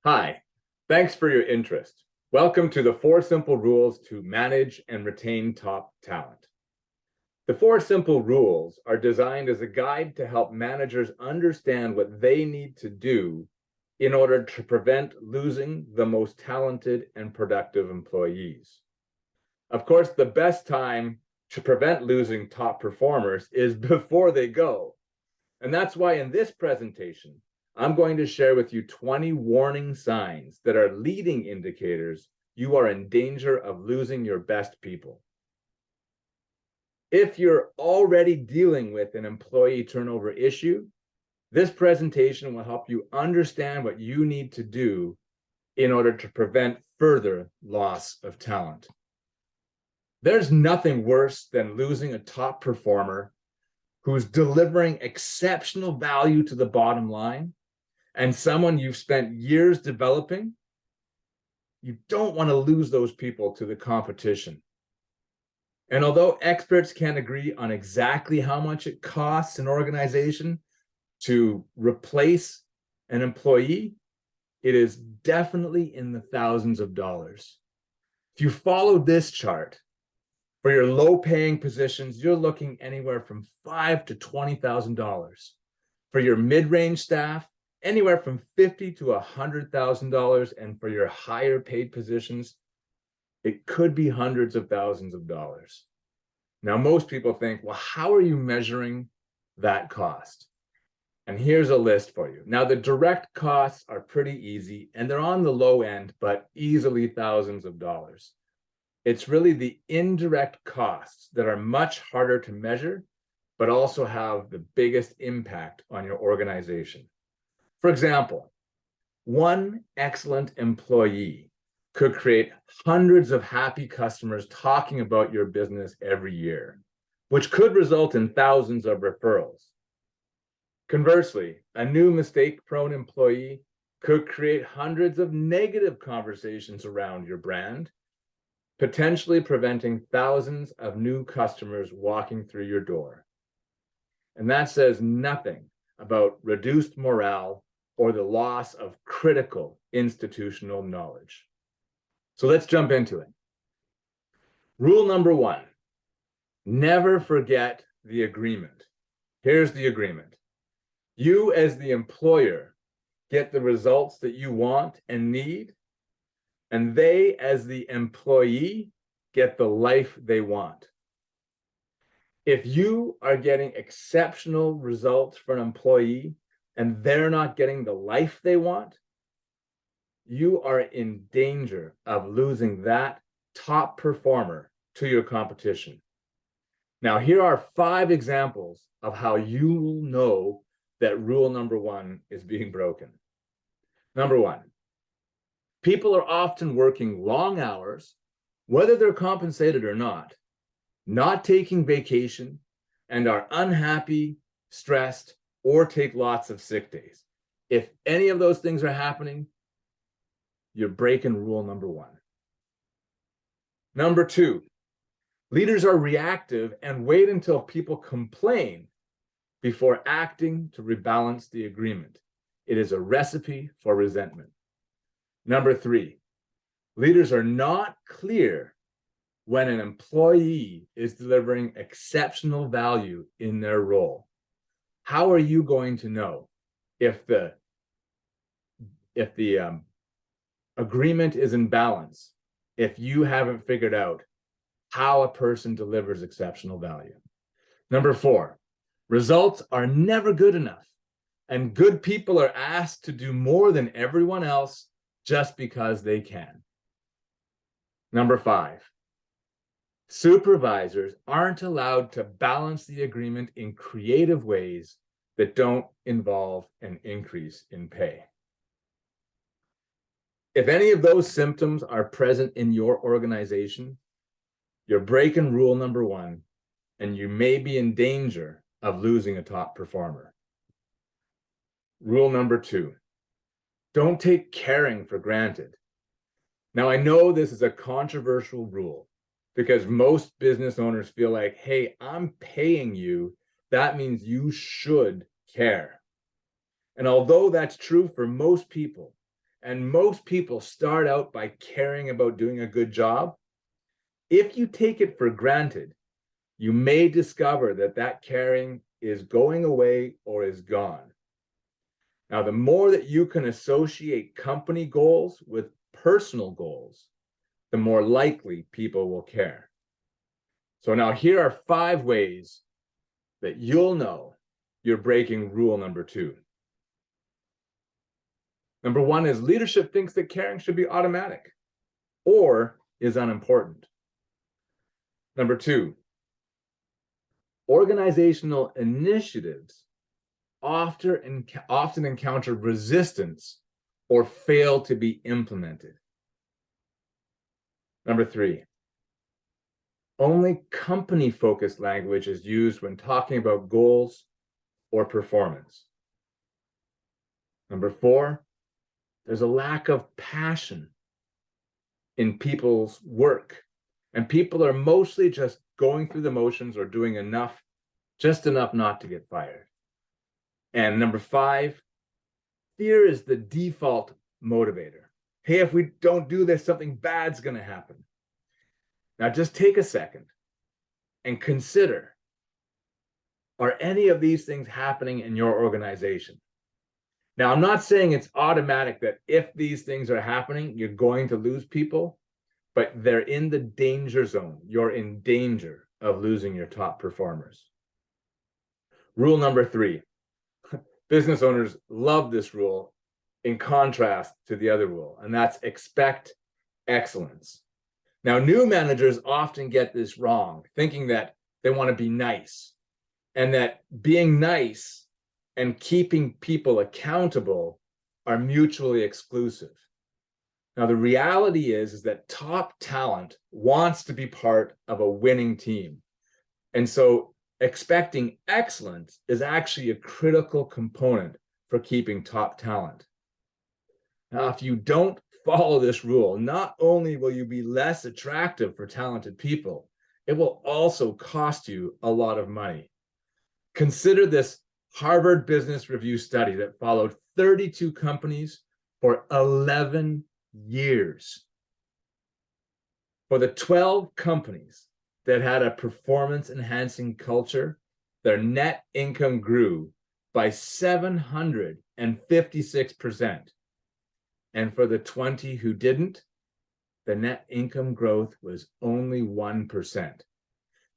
Hi, thanks for your interest. Welcome to the 4 Simple Rules to Manage and Retain Top Talent. The 4 Simple Rules are designed as a guide to help managers understand what they need to do in order to prevent losing the most talented and productive employees. Of course, the best time to prevent losing top performers is before they go. And that's why in this presentation, I'm going to share with you 20 warning signs that are leading indicators you are in danger of losing your best people. If you're already dealing with an employee turnover issue, this presentation will help you understand what you need to do in order to prevent further loss of talent. There's nothing worse than losing a top performer who's delivering exceptional value to the bottom line and someone you've spent years developing. You don't want to lose those people to the competition. And although experts can't agree on exactly how much it costs an organization to replace an employee, it is definitely in the thousands of dollars. If you follow this chart, for your low-paying positions, you're looking anywhere from $5,000 to $20,000. For your mid-range staff, anywhere from $50,000 to $100,000, and for your higher paid positions, it could be hundreds of thousands of dollars. Now, most people think, well, how are you measuring that cost? And here's a list for you. Now, the direct costs are pretty easy, and they're on the low end, but easily thousands of dollars. It's really the indirect costs that are much harder to measure, but also have the biggest impact on your organization. For example, one excellent employee could create hundreds of happy customers talking about your business every year, which could result in thousands of referrals. Conversely, a new mistake-prone employee could create hundreds of negative conversations around your brand, potentially preventing thousands of new customers walking through your door. And that says nothing about reduced morale or the loss of critical institutional knowledge. So let's jump into it. Rule number 1, never forget the agreement. Here's the agreement. You, as the employer, get the results that you want and need, and they, as the employee, get the life they want. If you are getting exceptional results for an employee and they're not getting the life they want, you are in danger of losing that top performer to your competition. Now, here are 5 examples of how you will know that rule number 1 is being broken. Number 1, people are often working long hours, whether they're compensated or not taking vacation, and are unhappy, stressed, or take lots of sick days. If any of those things are happening, you're breaking rule number 1. Number 2, leaders are reactive and wait until people complain before acting to rebalance the agreement. It is a recipe for resentment. Number 3, leaders are not clear when an employee is delivering exceptional value in their role. How are you going to know if the agreement is in balance if you haven't figured out how a person delivers exceptional value? Number 4, results are never good enough, and good people are asked to do more than everyone else just because they can. Number 5, supervisors aren't allowed to balance the agreement in creative ways that don't involve an increase in pay. If any of those symptoms are present in your organization, you're breaking rule number 1, and you may be in danger of losing a top performer. Rule number 2, don't take caring for granted. Now, I know this is a controversial rule because most business owners feel like, hey, I'm paying you, that means you should care. And although that's true for most people, And most people start out by caring about doing a good job. If you take it for granted, you may discover that that caring is going away or is gone. Now, the more that you can associate company goals with personal goals, the more likely people will care. So now here are 5 ways that you'll know you're breaking rule number 2. Number 1 is leadership thinks that caring should be automatic or is unimportant. Number 2, organizational initiatives often encounter resistance or fail to be implemented. Number 3, only company-focused language is used when talking about goals or performance. Number 4, there's a lack of passion in people's work, and people are mostly just going through the motions or doing enough, just enough not to get fired. And number 5, fear is the default motivator. Hey, if we don't do this, something bad's going to happen. Now, just take a second and consider, are any of these things happening in your organization? Now, I'm not saying it's automatic that if these things are happening, you're going to lose people, but they're in the danger zone. You're in danger of losing your top performers. Rule number 3. Business owners love this rule in contrast to the other rule, and that's expect excellence. Now, new managers often get this wrong, thinking that they want to be nice, and that being nice and keeping people accountable are mutually exclusive. Now, the reality is that top talent wants to be part of a winning team. And so expecting excellence is actually a critical component for keeping top talent. Now, if you don't follow this rule, not only will you be less attractive for talented people, it will also cost you a lot of money. Consider this Harvard Business Review study that followed 32 companies for 11 years. For the 12 companies that had a performance-enhancing culture, their net income grew by 756%. And for the 20 who didn't, the net income growth was only 1%.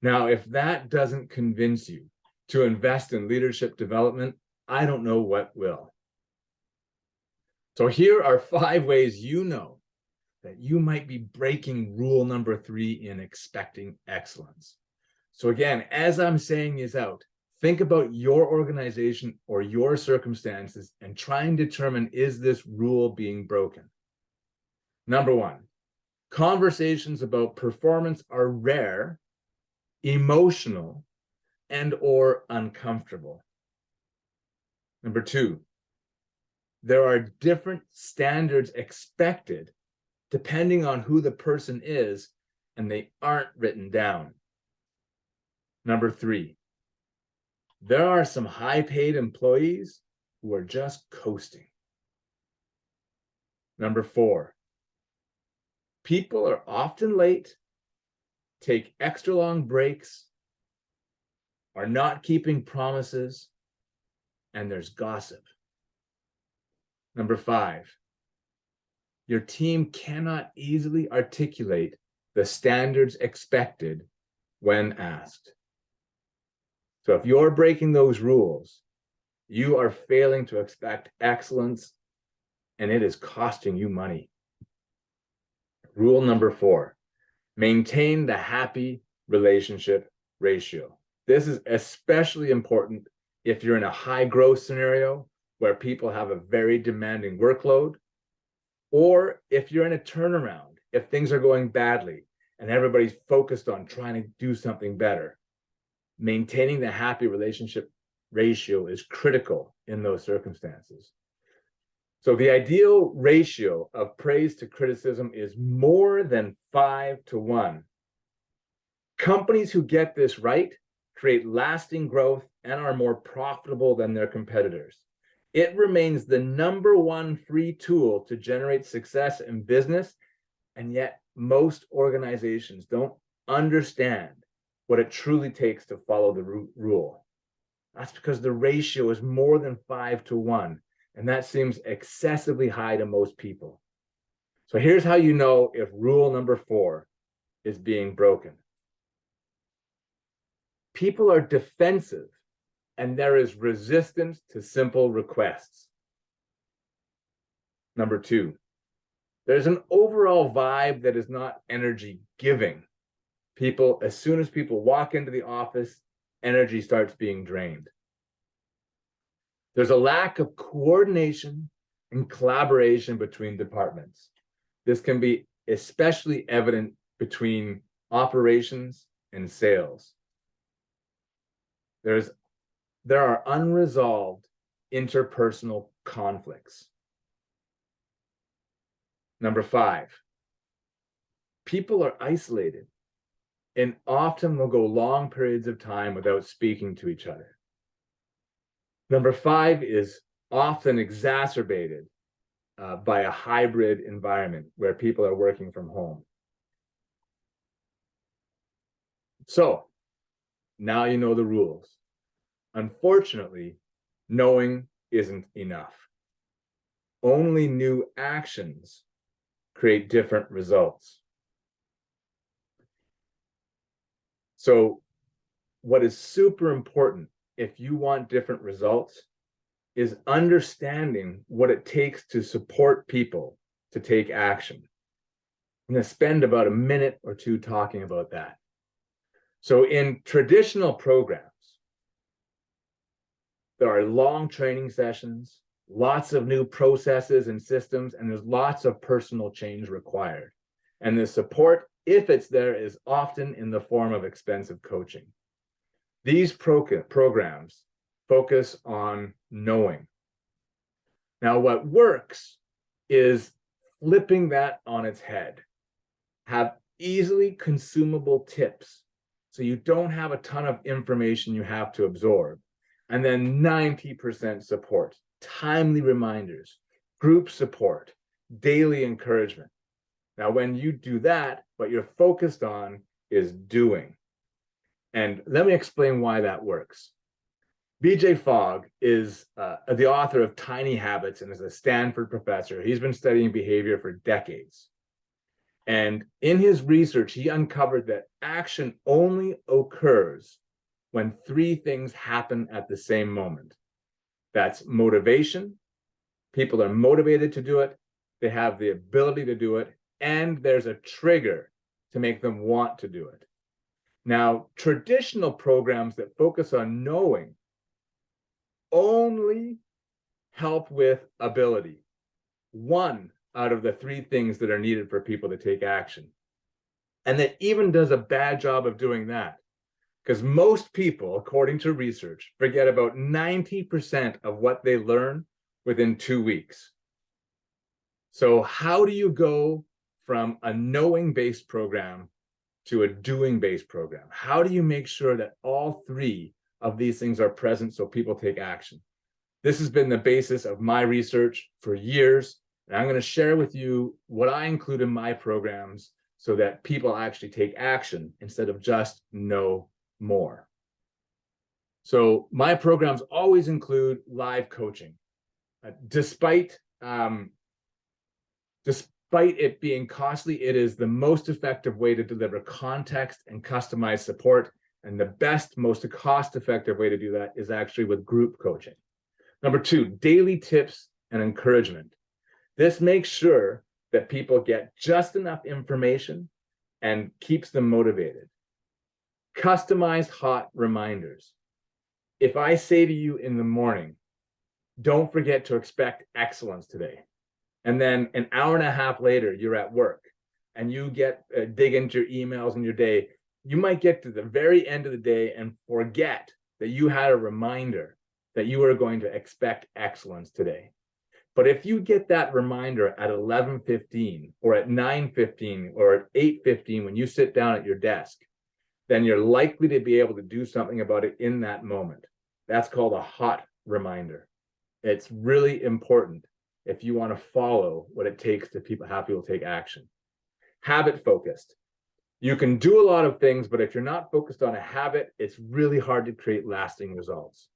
Now, if that doesn't convince you to invest in leadership development, I don't know what will. So here are 5 ways you know that you might be breaking rule number 3 in expecting excellence. So again, as I'm saying these out, think about your organization or your circumstances and try and determine, is this rule being broken? Number 1, conversations about performance are rare, emotional, and or uncomfortable. Number 2, there are different standards expected depending on who the person is, and they aren't written down. Number 3, there are some high-paid employees who are just coasting. Number 4, people are often late, take extra long breaks, are not keeping promises, and there's gossip. Number 5, your team cannot easily articulate the standards expected when asked. So if you're breaking those rules, you are failing to expect excellence, and it is costing you money. Rule number 4, maintain the happy relationship ratio. This is especially important if you're in a high growth scenario where people have a very demanding workload, or if you're in a turnaround, if things are going badly and everybody's focused on trying to do something better. Maintaining the happy relationship ratio is critical in those circumstances. So the ideal ratio of praise to criticism is more than 5-1. Companies who get this right create lasting growth and are more profitable than their competitors. It remains the #1 free tool to generate success in business, and yet most organizations don't understand what it truly takes to follow the rule. That's because the ratio is more than 5-to-1, and that seems excessively high to most people. So here's how you know if rule #4 is being broken. People are defensive, and there is resistance to simple requests. #2, there's an overall vibe that is not energy giving. People, as soon as people walk into the office, energy starts being drained. There's a lack of coordination and collaboration between departments. This can be especially evident between operations and sales. There are unresolved interpersonal conflicts. #5, people are isolated and often will go long periods of time without speaking to each other. #5 is often exacerbated by a hybrid environment where people are working from home. So now you know the rules. Unfortunately, knowing isn't enough. Only new actions create different results. So what is super important if you want different results is understanding what it takes to support people to take action. I'm going to spend about a minute or two talking about that. So in traditional programs, there are long training sessions, lots of new processes and systems, and there's lots of personal change required. And the support, if it's there, is often in the form of expensive coaching. These programs focus on knowing. Now, what works is flipping that on its head. Have easily consumable tips, so you don't have a ton of information you have to absorb. And then 90% support, timely reminders, group support, daily encouragement. Now, when you do that, what you're focused on is doing. And let me explain why that works. BJ Fogg is the author of Tiny Habits and is a Stanford professor. He's been studying behavior for decades. And in his research, he uncovered that action only occurs when 3 things happen at the same moment. That's motivation. People are motivated to do it. They have the ability to do it. And there's a trigger to make them want to do it. Now, traditional programs that focus on knowing only help with ability. 1 out of the 3 things that are needed for people to take action. And that even does a bad job of doing that. Because most people, according to research, forget about 90% of what they learn within 2 weeks. So how do you go from a knowing-based program to a doing-based program? How do you make sure that all 3 of these things are present so people take action? This has been the basis of my research for years, and I'm going to share with you what I include in my programs so that people actually take action instead of just know more. So my programs always include live coaching. Despite it being costly, it is the most effective way to deliver context and customized support. And the best, most cost-effective way to do that is actually with group coaching. #2, daily tips and encouragement. This makes sure that people get just enough information and keeps them motivated. Customized hot reminders. If I say to you in the morning, don't forget to expect excellence today, and then an hour and a half later, you're at work and you get dig into your emails and your day, you might get to the very end of the day and forget that you had a reminder that you are going to expect excellence today. But if you get that reminder at 11:15 or at 9:15 or at 8:15 when you sit down at your desk, then you're likely to be able to do something about it in that moment. That's called a hot reminder. It's really important if you want to follow what it takes to have people take action. Habit focused. You can do a lot of things, but if you're not focused on a habit, it's really hard to create lasting results.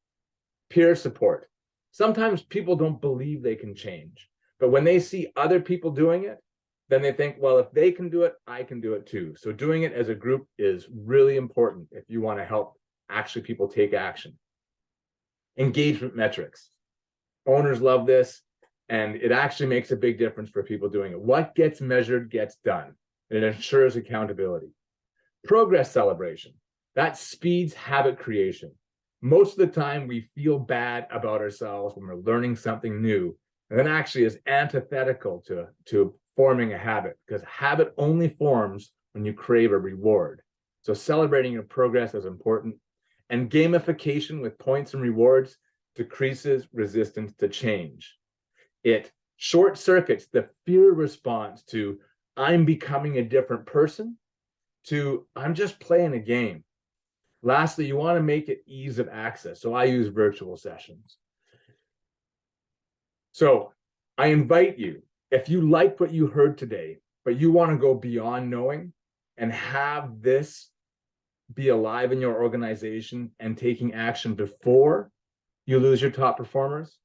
Peer support. Sometimes people don't believe they can change, but when they see other people doing it, then they think, well, if they can do it, I can do it too. So doing it as a group is really important if you want to help actually people take action. Engagement metrics. Owners love this, and it actually makes a big difference for people doing it. What gets measured gets done, and it ensures accountability. Progress celebration. That speeds habit creation. Most of the time, we feel bad about ourselves when we're learning something new, and that actually is antithetical to forming a habit, because habit only forms when you crave a reward. So celebrating your progress is important. And gamification with points and rewards decreases resistance to change. It short circuits the fear response to I'm becoming a different person to I'm just playing a game. Lastly, you want to make it ease of access. So I use virtual sessions. So I invite you, if you like what you heard today, but you want to go beyond knowing and have this be alive in your organization and taking action before you lose your top performers,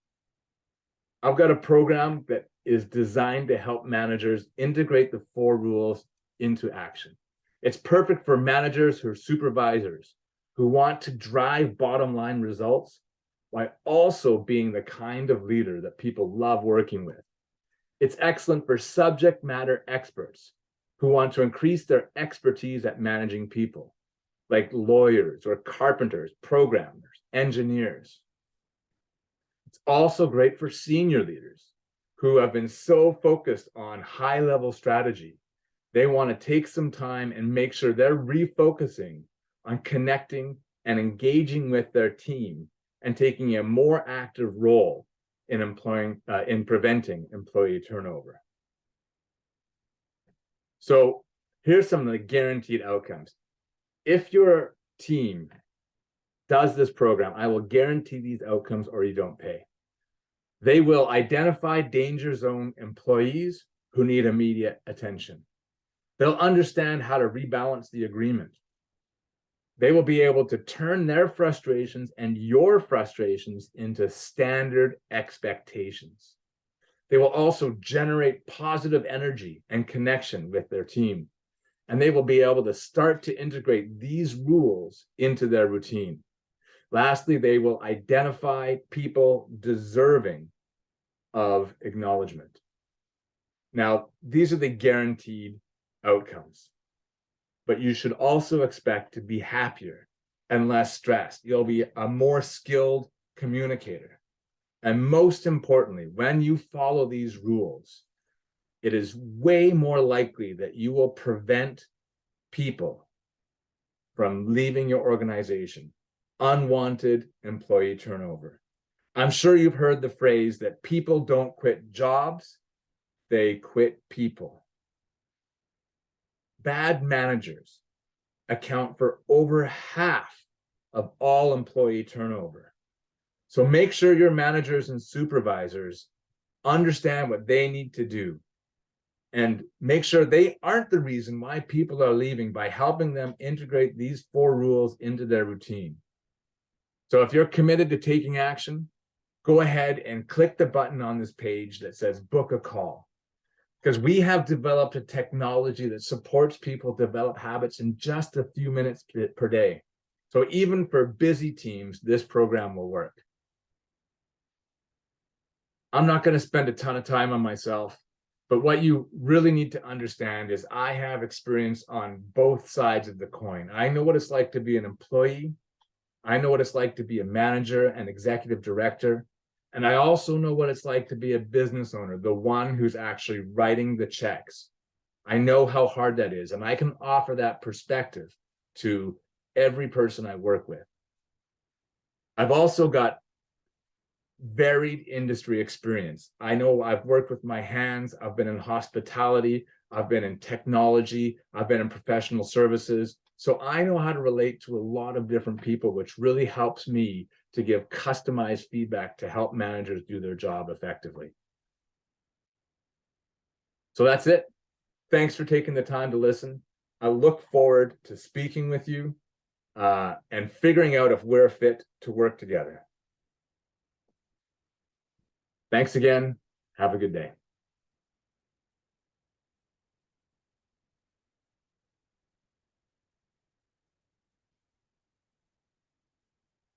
I've got a program that is designed to help managers integrate the 4 rules into action. It's perfect for managers or supervisors who want to drive bottom line results while also being the kind of leader that people love working with. It's excellent for subject matter experts who want to increase their expertise at managing people, like lawyers or carpenters, programmers, engineers. It's also great for senior leaders who have been so focused on high-level strategy. They want to take some time and make sure they're refocusing on connecting and engaging with their team and taking a more active role in preventing employee turnover. So here's some of the guaranteed outcomes. If your team does this program, I will guarantee these outcomes or you don't pay. They will identify danger zone employees who need immediate attention. They'll understand how to rebalance the agreement. They will be able to turn their frustrations and your frustrations into standard expectations. They will also generate positive energy and connection with their team. And they will be able to start to integrate these rules into their routine. Lastly, they will identify people deserving of acknowledgement. Now, these are the guaranteed outcomes, but you should also expect to be happier and less stressed. You'll be a more skilled communicator. And most importantly, when you follow these rules, it is way more likely that you will prevent people from leaving your organization, unwanted employee turnover. I'm sure you've heard the phrase that people don't quit jobs, they quit people. Bad managers account for over half of all employee turnover. So make sure your managers and supervisors understand what they need to do and make sure they aren't the reason why people are leaving by helping them integrate these 4 rules into their routine. So if you're committed to taking action, go ahead and click the button on this page that says book a call, because we have developed a technology that supports people develop habits in just a few minutes per day. So even for busy teams, this program will work. I'm not going to spend a ton of time on myself, but what you really need to understand is I have experience on both sides of the coin. I know what it's like to be an employee. I know what it's like to be a manager and executive director. And I also know what it's like to be a business owner, the one who's actually writing the checks. I know how hard that is, and I can offer that perspective to every person I work with. I've also got varied industry experience. I know I've worked with my hands. I've been in hospitality. I've been in technology. I've been in professional services. So I know how to relate to a lot of different people, which really helps me to give customized feedback to help managers do their job effectively. So that's it. Thanks for taking the time to listen. I look forward to speaking with you and figuring out if we're fit to work together. Thanks again. Have a good day.